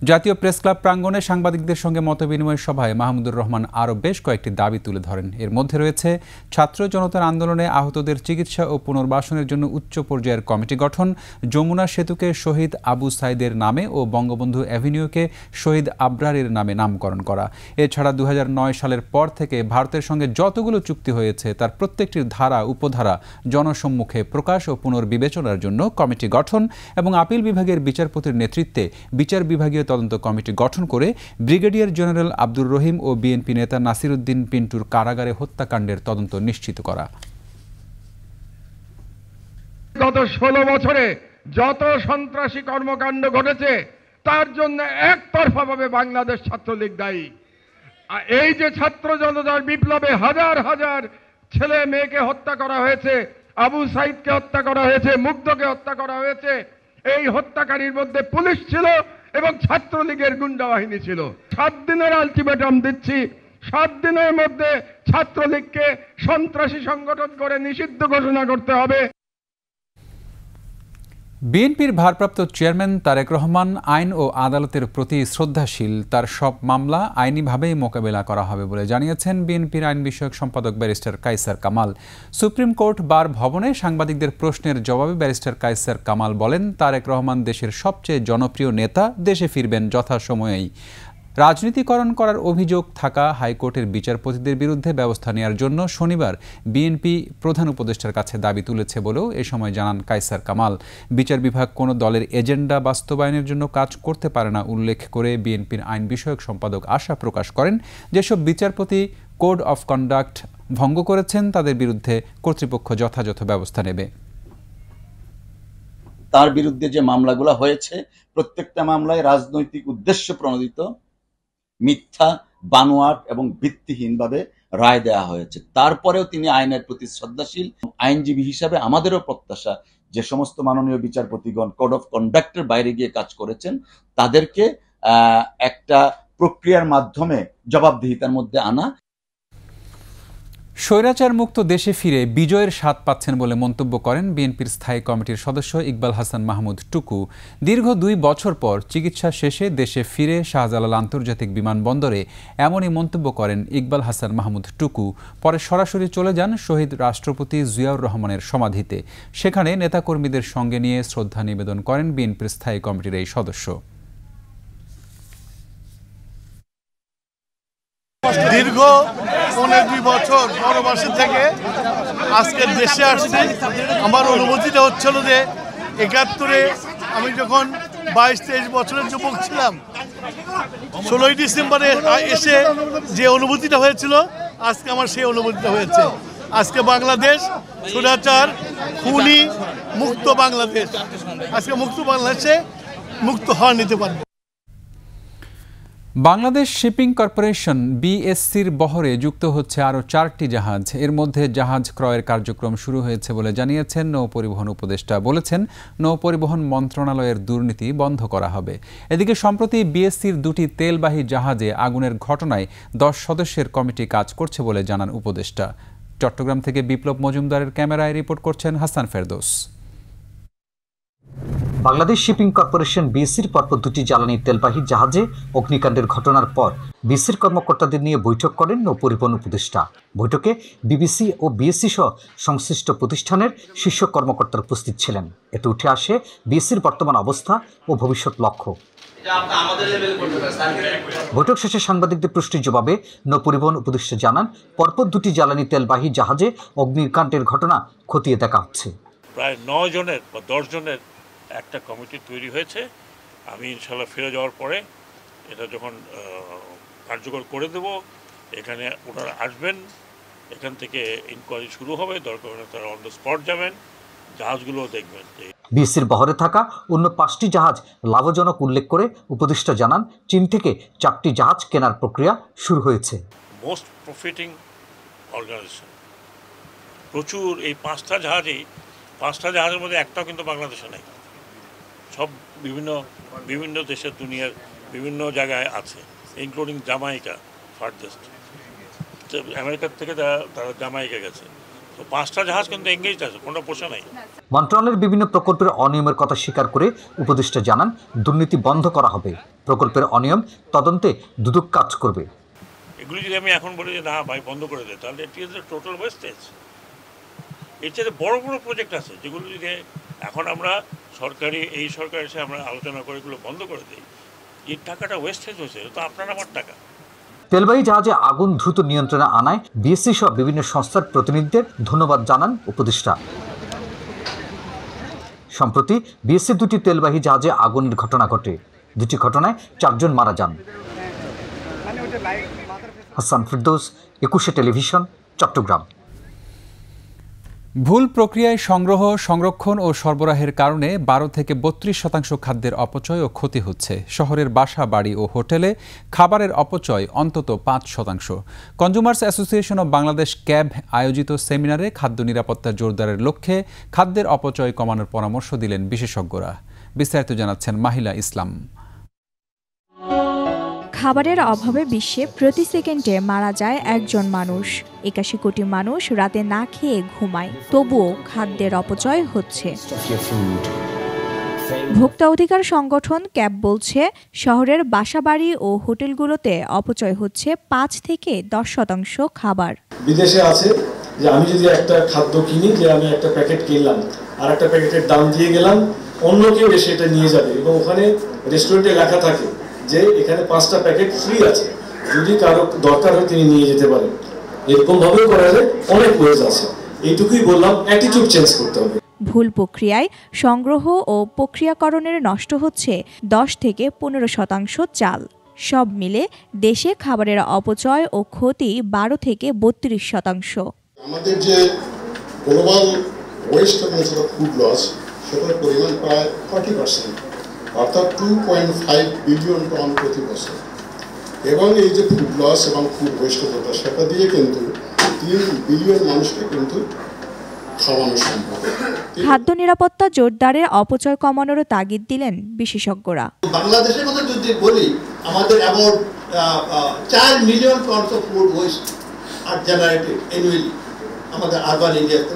জাতীয় প্রেস ক্লাব প্রাঙ্গণে সাংবাদিকদের সঙ্গে মতবিনিময় সভায় মাহমুদুর রহমান আরও বেশ কয়েকটি দাবি তুলে ধরেন। এর মধ্যে রয়েছে ছাত্র জনতার আন্দোলনে আহতদের চিকিৎসা ও পুনর্বাসনের জন্য উচ্চ পর্যায়ের কমিটি গঠন, যমুনা সেতুকে শহীদ আবু সাইদের নামে ও বঙ্গবন্ধু অ্যাভিনিউকে শহীদ আবরারের নামে নামকরণ করা। এছাড়া 2009 সালের পর থেকে ভারতের সঙ্গে যতগুলো চুক্তি হয়েছে তার প্রত্যেকটির ধারা উপধারা জনসম্মুখে প্রকাশ ও পুনর্বিবেচনার জন্য কমিটি গঠন, এবং আপিল বিভাগের বিচারপতির নেতৃত্বে বিচার বিভাগীয় তদন্ত কমিটি গঠন করে ব্রিগেডিয়ার জেনারেল আব্দুর রহিম ও বিএনপি নেতা নাসির উদ্দিন পিন্টুর কারাগারে হত্যাকাণ্ডের তদন্ত নিশ্চিত করা। গত 16 বছরে যত সন্ত্রাসী কর্মকাণ্ড ঘটেছে তার জন্য একতরফাভাবে বাংলাদেশ ছাত্রলীগ দায়ী। এই যে ছাত্র জনতার বিপ্লবে হাজার হাজার ছেলে মেয়েকে হত্যা করা হয়েছে, আবু সাইদকে হত্যা করা হয়েছে, মুগ্ধকে হত্যা করা হয়েছে, এই হত্যাকারীর মধ্যে পুলিশ ছিল এবং ছাত্রলীগের গুন্ডা বাহিনী ছিল। 7 দিনের আলটিমেটাম দিচ্ছি, 7 দিনের মধ্যে ছাত্রলীগকে সন্ত্রাসী সংগঠন করে নিষিদ্ধ ঘোষণা করতে হবে। বিএনপির ভারপ্রাপ্ত চেয়ারম্যান তারেক রহমান আইন ও আদালতের প্রতি শ্রদ্ধাশীল, তার সব মামলা আইনিভাবেই মোকাবেলা করা হবে বলে জানিয়েছেন বিএনপির আইন বিষয়ক সম্পাদক barrister Kaiser Kamal. Supreme court bar ভবনে সাংবাদিকদের প্রশ্নের জবাবে ব্যারিস্টার কায়সার কামাল বলেন, তারেক রহমান দেশের সবচেয়ে জনপ্রিয় নেতা, দেশে ফিরবেন যথাসময়েই। রাজনীতিকরণ করার অভিযোগ থাকা হাইকোর্টের বিচারপতিদের বিরুদ্ধে ব্যবস্থা নেওয়ার জন্য শনিবার বিএনপি প্রধান উপদেষ্টার কাছে দাবি তুলেছে বলেও এ সময় জানান কায়সার কামাল। বিচার বিভাগ কোনো দলের এজেন্ডা বাস্তবায়নের জন্য কাজ করতে পারে না উল্লেখ করে বিএনপির আইন বিষয়ক সম্পাদক আশা প্রকাশ করেন, যেসব বিচারপতি কোড অফ কন্ডাক্ট ভঙ্গ করেছেন তাদের বিরুদ্ধে কর্তৃপক্ষ যথাযথ ব্যবস্থা নেবে। তার বিরুদ্ধে যে মামলাগুলো হয়েছে প্রত্যেকটা মামলায় রাজনৈতিক উদ্দেশ্য প্রণোদিত, মিথ্যা, বানোয়াট এবং ভিত্তিহীনভাবে রায় দেওয়া হয়েছে। তারপরেও তিনি আইনের প্রতি শ্রদ্ধাশীল। আইনজীবী হিসাবে আমাদেরও প্রত্যাশা যে সমস্ত মাননীয় বিচারপতিগণ কোড অফ কন্ডাক্টের বাইরে গিয়ে কাজ করেছেন তাদেরকে একটা প্রক্রিয়ার মাধ্যমে জবাবদিহিতার মধ্যে আনা। স্বৈরাচার মুক্ত দেশে ফিরে বিজয়ের স্বাদ পাচ্ছেন বলে মন্তব্য করেন বিএনপির স্থায়ী কমিটির সদস্য ইকবাল হাসান মাহমুদ টুকু। দীর্ঘ 2 বছর পর চিকিৎসা শেষে দেশে ফিরে শাহজালাল আন্তর্জাতিক বিমানবন্দরে এমনই মন্তব্য করেন ইকবাল হাসান মাহমুদ টুকু। পরে সরাসরি চলে যান শহীদ রাষ্ট্রপতি জিয়াউর রহমানের সমাধিতে। সেখানে নেতাকর্মীদের সঙ্গে নিয়ে শ্রদ্ধা নিবেদন করেন বিএনপির স্থায়ী কমিটির এই সদস্য। দীর্ঘ 2 বছর পরবাসী থেকে আজকের দেশে আসছি। আমার অনুভূতিটা হচ্ছিল যে 71-এ আমি যখন 22-23 বছরের যুবক ছিলাম, 16ই ডিসেম্বরে এসে যে অনুভূতিটা হয়েছিল আজকে আমার সেই অনুভূতিটা হয়েছে। আজকে বাংলাদেশ স্বৈরাচার খুনি মুক্ত বাংলাদেশ। আজকে মুক্ত বাংলাদেশে মুক্ত হওয়া নিতে পারবে। বাংলাদেশ শিপিং কর্পোরেশন বিএসসির বহরে যুক্ত হচ্ছে আরও 4টি জাহাজ। এর মধ্যে জাহাজ ক্রয়ের কার্যক্রম শুরু হয়েছে বলে জানিয়েছেন নৌপরিবহন উপদেষ্টা। বলেছেন, নৌপরিবহন মন্ত্রণালয়ের দুর্নীতি বন্ধ করা হবে। এদিকে সম্প্রতি বিএসসির 2টি তেলবাহী জাহাজে আগুনের ঘটনায় 10 সদস্যের কমিটি কাজ করছে বলে জানান উপদেষ্টা। চট্টগ্রাম থেকে বিপ্লব মজুমদারের ক্যামেরায় রিপোর্ট করছেন হাসান ফেরদৌস। বাংলাদেশ শিপিং কর্পোরেশন বিএসসির পরপর 2টি জ্বালানি তেলবাহী জাহাজে অগ্নিকাণ্ডের ঘটনার পর বিএসসির কর্মকর্তাদের নিয়ে বৈঠক করেন নৌপরিবহন উপদেষ্টা। বৈঠকে বিবিসি ও বিএসসি সহ সংশ্লিষ্ট প্রতিষ্ঠানের শীর্ষ কর্মকর্তারা উপস্থিত ছিলেন। এতে উঠে আসে বিএসসির বর্তমান অবস্থা ও ভবিষ্যৎ লক্ষ্য। বৈঠক শেষে সাংবাদিকদের প্রশ্নের জবাবে নৌপরিবহন উপদেষ্টা জানান, পরপর 2টি জ্বালানি তেলবাহী জাহাজে অগ্নিকাণ্ডের ঘটনা খতিয়ে দেখা হচ্ছে। প্রায় 9 জনের বা 10 জনের একটা কমিটি তৈরি হয়েছে। আমি ইনশাল্লাহ ফিরে যাওয়ার পরে এটা যখন কার্যকর করে দেব, এখানে ওনারা আসবেন, এখান থেকে ইনকোয়ারি শুরু হবে। দরকার হলে তারা অন দ্য স্পট যাবেন, জাহাজগুলোও দেখবেন। বিএসসির বহরে থাকা অন্য 5টি জাহাজ লাভজনক উল্লেখ করে উপদেষ্টা জানান, চীন থেকে 4টি জাহাজ কেনার প্রক্রিয়া শুরু হয়েছে। মোস্ট প্রফিটিং অর্গানাইজেশন প্রচুর। এই 5টা জাহাজের মধ্যে একটাও কিন্তু বাংলাদেশে নাই। সব বিভিন্ন দেশের দুনিয়ার বিভিন্ন জায়গায় আছে, ইনক্লুডিং জামাইকা ফার্দেস্ট। আমেরিকার থেকে তারা জামাইকা গেছে। তো 5টা জাহাজ কিন্তু এঙ্গেজ আছে, কোনো প্রশ্ন নাই। মন্ত্রণালয়ের বিভিন্ন প্রকল্পের অনিয়মের কথা স্বীকার করে উপদেষ্টা জানান, দুর্নীতি বন্ধ করা হবে। প্রকল্পের অনিয়ম তদন্তে দুদক কাজ করবে। এগুলি যদি আমি এখন বলি যে না ভাই বন্ধ করে দেয়, তাহলে it is a total wastage. এর চেয়ে বড় বড় প্রজেক্ট আছে যেগুলো যদি এখন আমরা এই সরকার এসে আমরা আলোচনা করে এগুলো বন্ধ করে দিই, এই টাকাটা ওয়েস্টেজ হয়েছে। তো আপনার আমার টাকা। তেলবাহী জাহাজে আগুন দ্রুত নিয়ন্ত্রণে আনায় বিএসসি সহ বিভিন্ন সংস্থার প্রতিনিধিদের ধন্যবাদ জানান উপদেষ্টা। সম্প্রতি বিএসসির 2টি তেলবাহী জাহাজে আগুনের ঘটনা ঘটে। 2টি ঘটনায় 4 জন মারা যান। হাসান ফেরদৌস, 21 টেলিভিশন, চট্টগ্রাম। ভুল প্রক্রিয়ায় সংগ্রহ, সংরক্ষণ ও সরবরাহের কারণে 12 থেকে 32% খাদ্যের অপচয় ও ক্ষতি হচ্ছে। শহরের বাসা, বাড়ি ও হোটেলে খাবারের অপচয় অন্তত 5%। Consumers association of Bangladesh cab আয়োজিত সেমিনারে খাদ্য নিরাপত্তা জোরদারের লক্ষ্যে খাদ্যের অপচয় কমানোর পরামর্শ দিলেন বিশেষজ্ঞরা। বিস্তারিত জানাচ্ছেন মাহিলা ইসলাম। খাবারের অভাবে বিশ্বে প্রতি সেকেন্ডে মারা যায় একজন মানুষ। ৮১ কোটি মানুষ রাতে না খেয়ে ঘুমায়, তবুও খাদ্যের অপচয় হচ্ছে। ভোক্তা অধিকার সংগঠন ক্যাব বলছে, শহরের বাসাবাড়ি ও হোটেলগুলোতে অপচয় হচ্ছে ৫ থেকে ১০% খাবার। বিদেশে আছে যে আমি যদি একটা খাদ্য কিনি, যে আমি একটা প্যাকেট কিনলাম আর একটা প্যাকেটের দাম দিয়ে গেলাম, অন্য কেউ এসে এটা নিয়ে যাবে এবং ওখানে রেস্টুরেন্টে লেখা থাকে যে এখানে 5টা প্যাকেট ফ্রি আছে, যদি কারো দরকার হয় তিনি নিয়ে যেতে পারেন। এরকম ভাবেও করা যায়, অনেক ওয়েজ আছে। এইটুকুই বললাম, অ্যাটিটিউড চেঞ্জ করতে হবে। ভুল প্রক্রিয়ায় সংগ্রহ ও প্রক্রিয়াকরণের নষ্ট হচ্ছে ১০ থেকে ১৫% চাল। সব মিলে দেশে খাবারের অপচয় ও ক্ষতি ১২ থেকে ৩২%। আমাদের যে গ্লোবাল ওয়েস্ট এবং ফুড লস, সেটার পরিমাণ প্রায় 40%, অর্থাৎ 2.5 বিলিয়ন টন প্রতি বছর। এবং এই যে ফুড লস এবং ফুড ওয়েস্ট যেটা, সেটা দিয়ে কিন্তু 3 বিলিয়ন মানুষকে কিন্তু খাওয়ানো সম্ভব। খাদ্য নিরাপত্তা জোরদারের অপচয় কমানোর তাগিদ দিলেন বিশেষজ্ঞরা। বাংলাদেশের কথা যদি বলি, আমাদের about 4 million tons of food waste are generated annually আমাদের আরবান ইন্ডিয়াতে,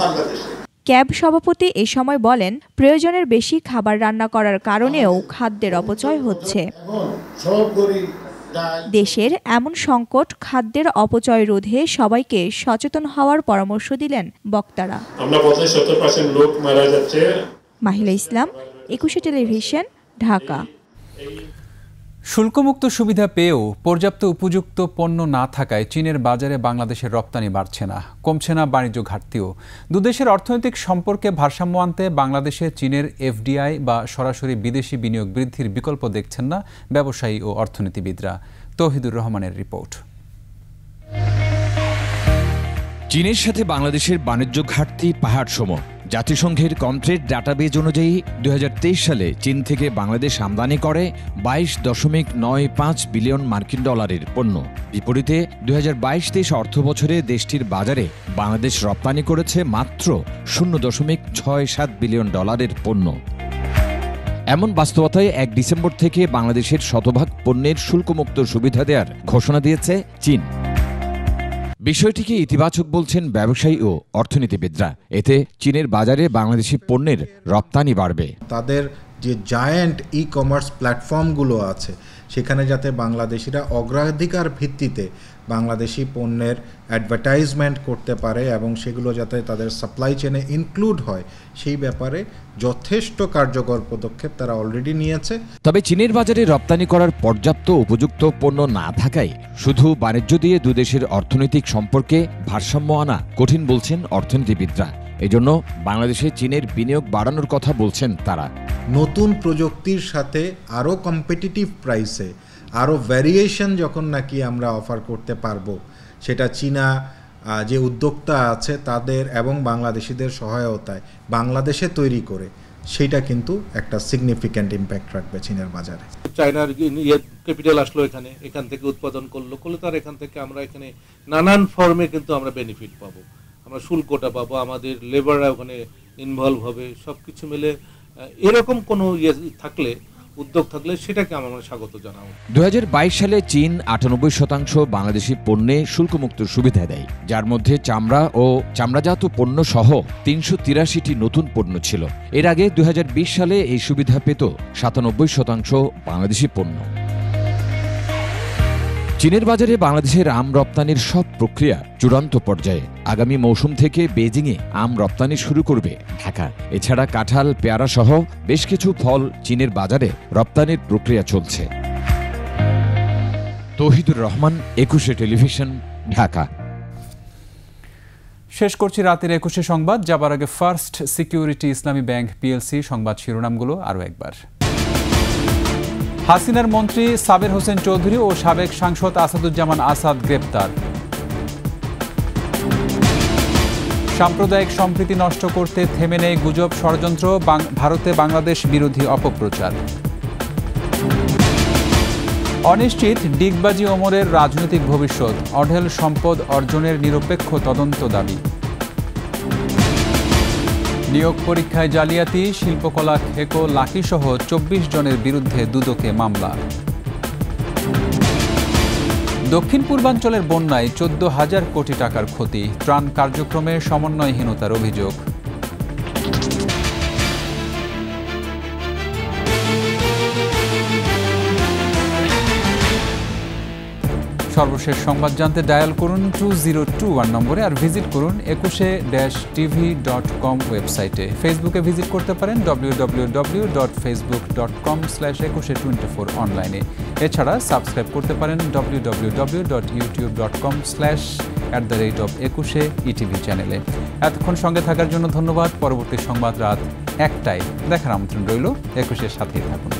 বাংলাদেশে। ক্যাব সভাপতি এ সময় বলেন, প্রয়োজনের বেশি খাবার রান্না করার কারণেও খাদ্যের অপচয় হচ্ছে। দেশের এমন সংকট, খাদ্যের অপচয় রোধে সবাইকে সচেতন হওয়ার পরামর্শ দিলেন বক্তারা। আমরা 75% লোক মারা যাচ্ছে। মাহিলা ইসলাম, ২১ টেলিভিশন, ঢাকা। শুল্কমুক্ত সুবিধা পেয়েও পর্যাপ্ত উপযুক্ত পণ্য না থাকায় চীনের বাজারে বাংলাদেশের রপ্তানি বাড়ছে না, কমছে না বাণিজ্য ঘাটতিও। দুদেশের অর্থনৈতিক সম্পর্কে ভারসাম্য আনতে বাংলাদেশে চীনের এফডিআই বা সরাসরি বিদেশি বিনিয়োগ বৃদ্ধির বিকল্প দেখছেন না ব্যবসায়ী ও অর্থনীতিবিদরা। তৌহিদুর রহমানের রিপোর্ট। চীনের সাথে বাংলাদেশের বাণিজ্য ঘাটতি পাহাড় সম। জাতিসংঘের কন্ট্রেট ডাটাবেজ অনুযায়ী ২০২৩ সালে চীন থেকে বাংলাদেশ আমদানি করে ২২.৯৫ বিলিয়ন মার্কিন ডলারের পণ্য। বিপরীতে ২০২২-২৩ অর্থবছরে দেশটির বাজারে বাংলাদেশ রপ্তানি করেছে মাত্র ০.৬৭ বিলিয়ন ডলারের পণ্য। এমন বাস্তবতায় ১ ডিসেম্বর থেকে বাংলাদেশের শতভাগ পণ্যের শুল্কমুক্ত সুবিধা দেওয়ার ঘোষণা দিয়েছে চীন। বিষয়টিকে ইতিবাচক বলছেন ব্যবসায়ী ও অর্থনীতিবিদরা। এতে চীনের বাজারে বাংলাদেশি পণ্যের রপ্তানি বাড়বে। তাদের যে জায়ান্ট ই কমার্স প্ল্যাটফর্মগুলো আছে, সেখানে যাতে বাংলাদেশিরা অগ্রাধিকার ভিত্তিতে বাংলাদেশি পণ্যের অ্যাডভার্টাইজমেন্ট করতে পারে এবং সেগুলো যাতে তাদের সাপ্লাই চেনে ইনক্লুড হয়, সেই ব্যাপারে যথেষ্ট কার্যকর পদক্ষেপ তারা অলরেডি নিয়েছে। তবে চীনের বাজারে রপ্তানি করার পর্যাপ্ত উপযুক্ত পণ্য না থাকায় শুধু বাণিজ্য দিয়ে দুদেশের অর্থনৈতিক সম্পর্কে ভারসাম্য আনা কঠিন বলছেন অর্থনীতিবিদরা। এজন্য বাংলাদেশে চীনের বিনিয়োগ বাড়ানোর কথা বলছেন তারা। নতুন প্রযুক্তির সাথে আরও কম্পিটিটিভ প্রাইসে আরও ভ্যারিয়েশন যখন নাকি আমরা অফার করতে পারবো, সেটা চীনা যে উদ্যোক্তা আছে তাদের এবং বাংলাদেশিদের সহায়তায় বাংলাদেশে তৈরি করে, সেটা কিন্তু একটা সিগনিফিক্যান্ট ইম্প্যাক্ট রাখবে চীনের বাজারে। চায়নার ক্যাপিটাল আসলো এখান থেকে উৎপাদন করলে তার এখান থেকে আমরা এখানে নানান ফর্মে কিন্তু আমরা বেনিফিট পাবো। আমরা শুল্কটা পাবো, আমাদের লেবাররা ওখানে ইনভলভ হবে, সব কিছু মিলে এরকম কোনো থাকলে, উদ্যোগ থাকলে সেটাকে আমরা স্বাগত জানাবো। ২০২২ সালে চীন ৯৮% বাংলাদেশি পণ্যে শুল্কমুক্ত সুবিধা দেয়, যার মধ্যে চামড়া ও চামড়াজাত পণ্য সহ ৩৮৩টি নতুন পণ্য ছিল। এর আগে ২০২০ সালে এই সুবিধা পেত ৯৭% বাংলাদেশি পণ্য। চীনের বাজারে বাংলাদেশের আম রপ্তানির সব প্রক্রিয়া চূড়ান্ত পর্যায়ে। আগামী মৌসুম থেকে বেজিংয়ে আম রপ্তানি শুরু করবে ঢাকা। এছাড়া কাঁঠাল, পেয়ারা সহ বেশ কিছু ফল চীনের বাজারে রপ্তানির প্রক্রিয়া চলছে। তৌহিদুর রহমান, ২১ টেলিভিশন, ঢাকা। শেষ করছি রাতের ২১ সংবাদ। যাবার আগে ফার্স্ট সিকিউরিটি ইসলামী ব্যাংক পিএলসি সংবাদ শিরোনামগুলো আরও একবার। হাসিনার মন্ত্রী সাবের হোসেন চৌধুরী ও সাবেক সাংসদ আসাদুজ্জামান আসাদ গ্রেপ্তার। সাম্প্রদায়িক সম্প্রীতি নষ্ট করতে থেমে নেই গুজব, ষড়যন্ত্র, ভারতে বাংলাদেশ বিরোধী অপপ্রচার। অনিশ্চিত ডিগবাজি ওমরের রাজনৈতিক ভবিষ্যৎ, অঢেল সম্পদ অর্জনের নিরপেক্ষ তদন্ত দাবি। নিয়োগ পরীক্ষায় জালিয়াতি, শিল্পকলা খেকো লাকিসহ ২৪ জনের বিরুদ্ধে দুদকে মামলা। দক্ষিণ পূর্বাঞ্চলের বন্যায় 14,000 কোটি টাকার ক্ষতি, ত্রাণ কার্যক্রমে সমন্বয়হীনতার অভিযোগ। সর্বশেষ সংবাদ জানতে ডায়াল করুন 2021 নম্বরে আর ভিজিট করুন ekushe-tv.com ওয়েবসাইটে। ফেসবুকে ভিজিট করতে পারেন www.facebook.com/ekushe24 অনলাইনে। এছাড়া সাবস্ক্রাইব করতে পারেন www.youtube.com/@ekushe-etv চ্যানেলে। এতক্ষণ সঙ্গে থাকার জন্য ধন্যবাদ। পরবর্তী সংবাদ রাত 1টায় দেখার আমন্ত্রণ রইল। একুশের সাথেই থাকুন।